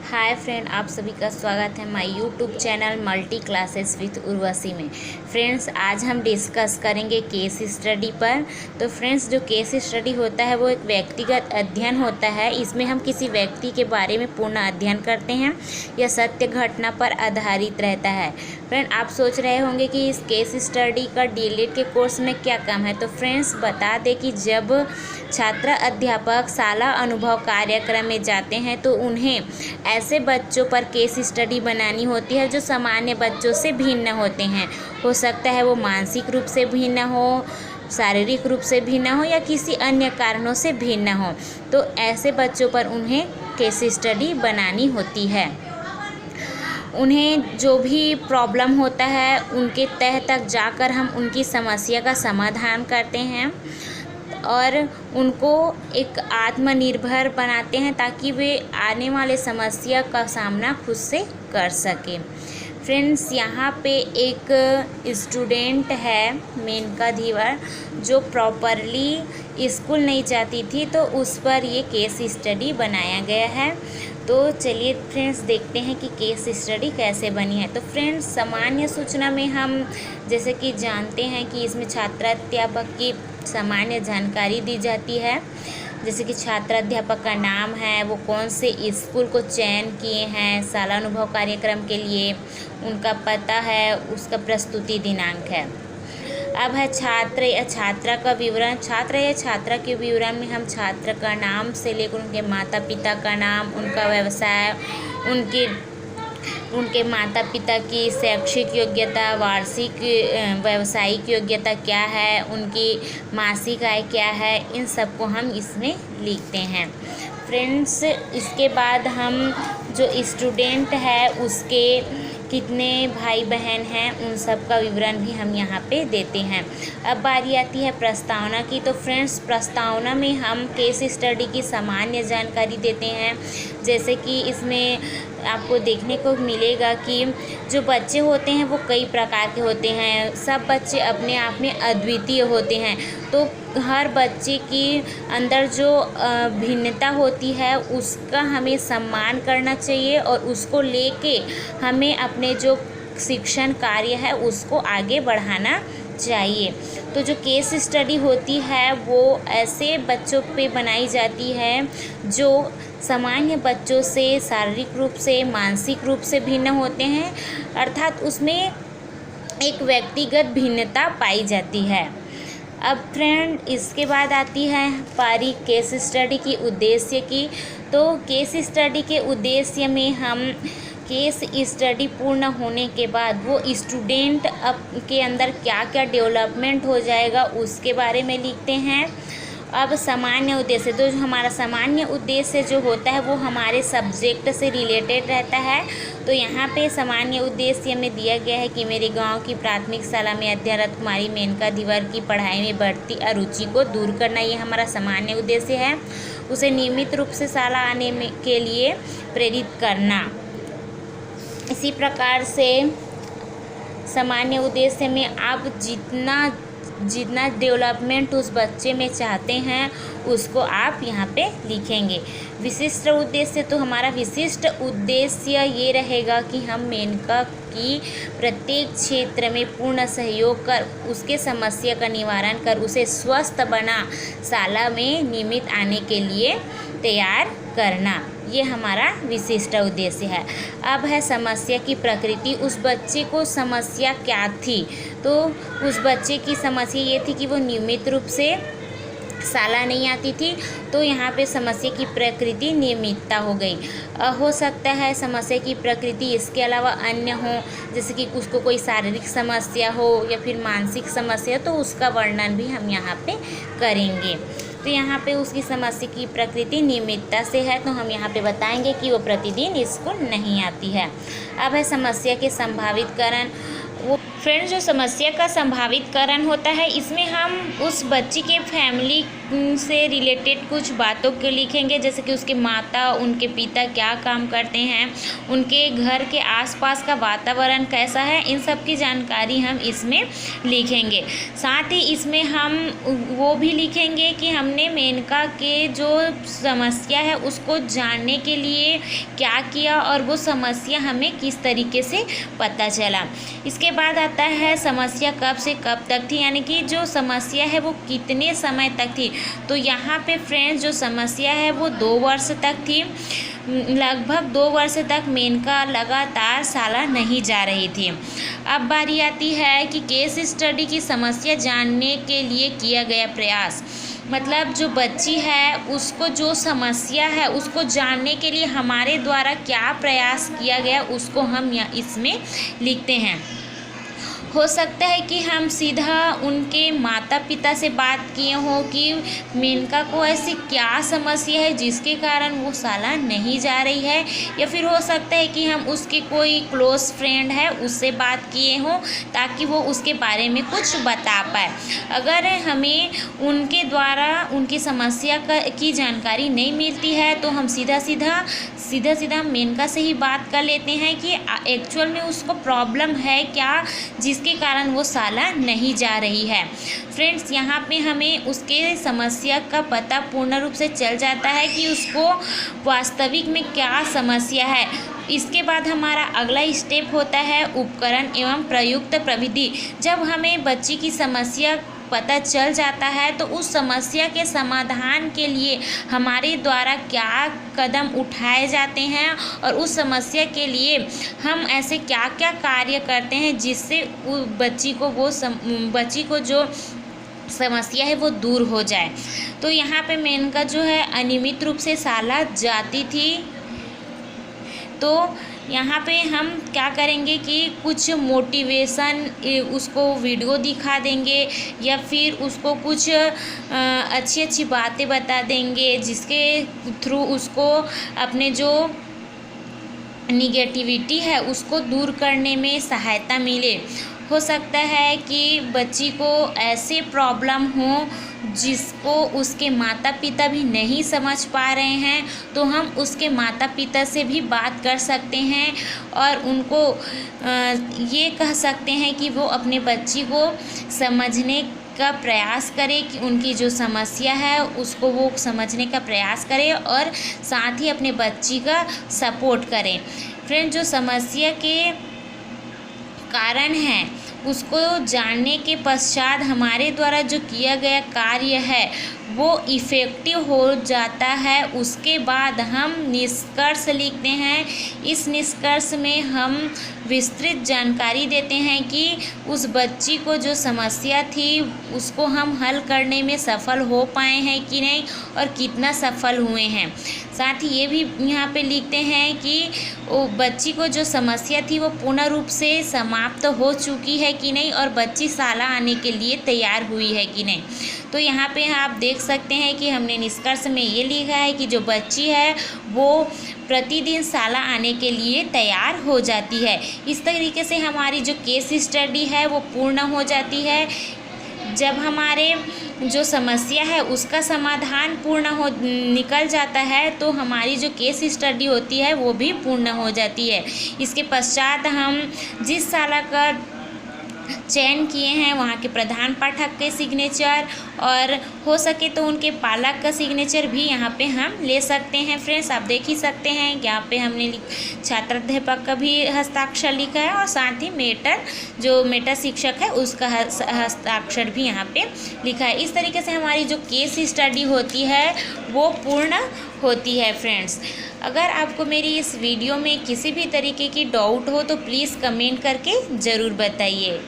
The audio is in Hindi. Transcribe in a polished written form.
हाय फ्रेंड, आप सभी का स्वागत है my YouTube channel multi classes with Urvashi में। फ्रेंड्स, आज हम डिस्कस करेंगे केस स्टडी पर। तो फ्रेंड्स, जो केस स्टडी होता है वो एक व्यक्तिगत अध्ययन होता है। इसमें हम किसी व्यक्ति के बारे में पूर्ण अध्ययन करते हैं। यह सत्य घटना पर आधारित रहता है। फ्रेंड, आप सोच रहे होंगे कि इस केस स्टडी का डीएलएड के कोर्स में क्या काम है। तो फ्रेंड्स, बता दें कि जब छात्र अध्यापक शाला अनुभव कार्यक्रम में जाते हैं तो उन्हें ऐसे बच्चों पर केस स्टडी बनानी होती है जो सामान्य बच्चों से भिन्न होते हैं। हो सकता है वो मानसिक रूप से भिन्न हो, शारीरिक रूप से भिन्न हो या किसी अन्य कारणों से भिन्न हो। तो ऐसे बच्चों पर उन्हें केस स्टडी बनानी होती है। उन्हें जो भी प्रॉब्लम होता है उनके तह तक जाकर हम उनकी समस्या का समाधान करते हैं और उनको एक आत्मनिर्भर बनाते हैं ताकि वे आने वाले समस्या का सामना खुद से कर सकें। फ्रेंड्स, यहाँ पे एक स्टूडेंट है मेनका धीवर, जो प्रॉपरली स्कूल नहीं जाती थी, तो उस पर ये केस स्टडी बनाया गया है। तो चलिए फ्रेंड्स, देखते हैं कि केस स्टडी कैसे बनी है। तो फ्रेंड्स, सामान्य सूचना में हम जैसे कि जानते हैं कि इसमें छात्राध्यापक की सामान्य जानकारी दी जाती है, जैसे कि छात्राध्यापक का नाम है, वो कौन से स्कूल को चयन किए हैं शाला अनुभव कार्यक्रम के लिए, उनका पता है, उसका प्रस्तुति दिनांक है। अब है छात्र या छात्रा का विवरण। छात्र या छात्रा के विवरण में हम छात्र का नाम से लेकर उनके माता पिता का नाम, उनका व्यवसाय, उनके माता पिता की शैक्षिक योग्यता, वार्षिक व्यावसायिक योग्यता क्या है, उनकी मासिक आय क्या है, इन सब को हम इसमें लिखते हैं। फ्रेंड्स, इसके बाद हम जो स्टूडेंट है उसके कितने भाई बहन हैं उन सब का विवरण भी हम यहाँ पे देते हैं। अब बारी आती है प्रस्तावना की। तो फ्रेंड्स, प्रस्तावना में हम केस स्टडी की सामान्य जानकारी देते हैं। जैसे कि इसमें आपको देखने को मिलेगा कि जो बच्चे होते हैं वो कई प्रकार के होते हैं। सब बच्चे अपने आप में अद्वितीय होते हैं। तो हर बच्चे की अंदर जो भिन्नता होती है उसका हमें सम्मान करना चाहिए और उसको लेके हमें अपने जो शिक्षण कार्य है उसको आगे बढ़ाना चाहिए। तो जो केस स्टडी होती है वो ऐसे बच्चों पे बनाई जाती है जो सामान्य बच्चों से शारीरिक रूप से, मानसिक रूप से भिन्न होते हैं, अर्थात उसमें एक व्यक्तिगत भिन्नता पाई जाती है। अब फ्रेंड, इसके बाद आती है पारी केस स्टडी की उद्देश्य की। तो केस स्टडी के उद्देश्य में हम केस स्टडी पूर्ण होने के बाद वो स्टूडेंट के अंदर क्या क्या डेवलपमेंट हो जाएगा उसके बारे में लिखते हैं। अब सामान्य उद्देश्य, तो जो हमारा सामान्य उद्देश्य जो होता है वो हमारे सब्जेक्ट से रिलेटेड रहता है। तो यहाँ पे सामान्य उद्देश्य में दिया गया है कि मेरे गांव की प्राथमिक शाला में अध्ययनरत कुमारी मेनका धीवर की पढ़ाई में बढ़ती अरुचि को दूर करना, ये हमारा सामान्य उद्देश्य है। उसे नियमित रूप से शाला आने के लिए प्रेरित करना। इसी प्रकार से सामान्य उद्देश्य में आप जितना डेवलपमेंट उस बच्चे में चाहते हैं उसको आप यहाँ पे लिखेंगे। विशिष्ट उद्देश्य, तो हमारा विशिष्ट उद्देश्य ये रहेगा कि हम मेनका की प्रत्येक क्षेत्र में पूर्ण सहयोग कर उसके समस्या का निवारण कर उसे स्वस्थ बना शाला में नियमित आने के लिए तैयार करना, ये हमारा विशिष्ट उद्देश्य है। अब है समस्या की प्रकृति। उस बच्चे को समस्या क्या थी? तो उस बच्चे की समस्या ये थी कि वो नियमित रूप से शाला नहीं आती थी। तो यहाँ पे समस्या की प्रकृति नियमितता हो गई। हो सकता है समस्या की प्रकृति इसके अलावा अन्य हो, जैसे कि उसको कोई शारीरिक समस्या हो या फिर मानसिक समस्या, तो उसका वर्णन भी हम यहाँ पे करेंगे। तो यहाँ पे उसकी समस्या की प्रकृति नियमितता से है, तो हम यहाँ पे बताएंगे कि वो प्रतिदिन स्कूल नहीं आती है। अब है समस्या के संभावित कारण। वो फ्रेंड्स, जो समस्या का संभावित कारण होता है इसमें हम उस बच्ची के फैमिली से रिलेटेड कुछ बातों को लिखेंगे, जैसे कि उसके माता, उनके पिता क्या काम करते हैं, उनके घर के आसपास का वातावरण कैसा है, इन सब की जानकारी हम इसमें लिखेंगे। साथ ही इसमें हम वो भी लिखेंगे कि हमने मेनका के जो समस्या है उसको जानने के लिए क्या किया और वो समस्या हमें किस तरीके से पता चला। इसके बाद आता है समस्या कब से कब तक थी, यानी कि जो समस्या है वो कितने समय तक थी। तो यहाँ पे फ्रेंड्स जो समस्या है वो 2 वर्ष तक थी। लगभग 2 वर्ष तक मेनका लगातार शाला नहीं जा रही थी। अब बारी आती है कि केस स्टडी की समस्या जानने के लिए किया गया प्रयास। मतलब जो बच्ची है उसको जो समस्या है उसको जानने के लिए हमारे द्वारा क्या प्रयास किया गया उसको हम इसमें लिखते हैं। हो सकता है कि हम सीधा उनके माता पिता से बात किए हों कि मेनका को ऐसी क्या समस्या है जिसके कारण वो शाला नहीं जा रही है, या फिर हो सकता है कि हम उसके कोई क्लोज़ फ्रेंड है उससे बात किए हों ताकि वो उसके बारे में कुछ बता पाए। अगर हमें उनके द्वारा उनकी समस्या की जानकारी नहीं मिलती है तो हम सीधा सीधा मेनका से ही बात कर लेते हैं कि एक्चुअल में उसको प्रॉब्लम है क्या जिसके कारण वो शाला नहीं जा रही है। फ्रेंड्स यहाँ पे हमें उसके समस्या का पता पूर्ण रूप से चल जाता है कि उसको वास्तविक में क्या समस्या है। इसके बाद हमारा अगला स्टेप होता है उपकरण एवं प्रयुक्त प्रविधि। जब हमें बच्ची की समस्या पता चल जाता है तो उस समस्या के समाधान के लिए हमारे द्वारा क्या कदम उठाए जाते हैं और उस समस्या के लिए हम ऐसे क्या क्या कार्य करते हैं जिससे बच्ची को जो समस्या है वो दूर हो जाए। तो यहाँ पे मेनका जो है अनियमित रूप से शाला जाती थी। तो यहाँ पे हम क्या करेंगे कि कुछ मोटिवेशन उसको वीडियो दिखा देंगे या फिर उसको कुछ अच्छी बातें बता देंगे जिसके थ्रू उसको अपने जो निगेटिविटी है उसको दूर करने में सहायता मिले। हो सकता है कि बच्ची को ऐसे प्रॉब्लम हो जिसको उसके माता पिता भी नहीं समझ पा रहे हैं, तो हम उसके माता पिता से भी बात कर सकते हैं और उनको ये कह सकते हैं कि वो अपने बच्ची को समझने का प्रयास करें कि उनकी जो समस्या है उसको वो समझने का प्रयास करें और साथ ही अपने बच्ची का सपोर्ट करें। फ्रेंड, जो समस्या के कारण है उसको जानने के पश्चात हमारे द्वारा जो किया गया कार्य है वो इफ़ेक्टिव हो जाता है। उसके बाद हम निष्कर्ष लिखते हैं। इस निष्कर्ष में हम विस्तृत जानकारी देते हैं कि उस बच्ची को जो समस्या थी उसको हम हल करने में सफल हो पाए हैं कि नहीं और कितना सफल हुए हैं। साथ ही ये भी यहाँ पे लिखते हैं कि वो बच्ची को जो समस्या थी वो पूर्ण रूप से समाप्त हो चुकी है कि नहीं और बच्ची शाला आने के लिए तैयार हुई है कि नहीं। तो यहाँ पे आप देख सकते हैं कि हमने निष्कर्ष में ये लिखा है कि जो बच्ची है वो प्रतिदिन शाला आने के लिए तैयार हो जाती है। इस तरीके से हमारी जो केस स्टडी है वो पूर्ण हो जाती है। जब हमारे जो समस्या है उसका समाधान निकल जाता है तो हमारी जो केस स्टडी होती है वो भी पूर्ण हो जाती है। इसके पश्चात हम जिस शाला का चयन किए हैं वहाँ के प्रधान पाठक के सिग्नेचर और हो सके तो उनके पालक का सिग्नेचर भी यहाँ पे हम ले सकते हैं। फ्रेंड्स, आप देख ही सकते हैं यहाँ पे हमने छात्राध्यापक का भी हस्ताक्षर लिखा है और साथ ही मेटा शिक्षक है उसका हस्ताक्षर भी यहाँ पे लिखा है। इस तरीके से हमारी जो केस स्टडी होती है वो पूर्ण होती है। फ्रेंड्स, अगर आपको मेरी इस वीडियो में किसी भी तरीके की डाउट हो तो प्लीज़ कमेंट करके ज़रूर बताइए।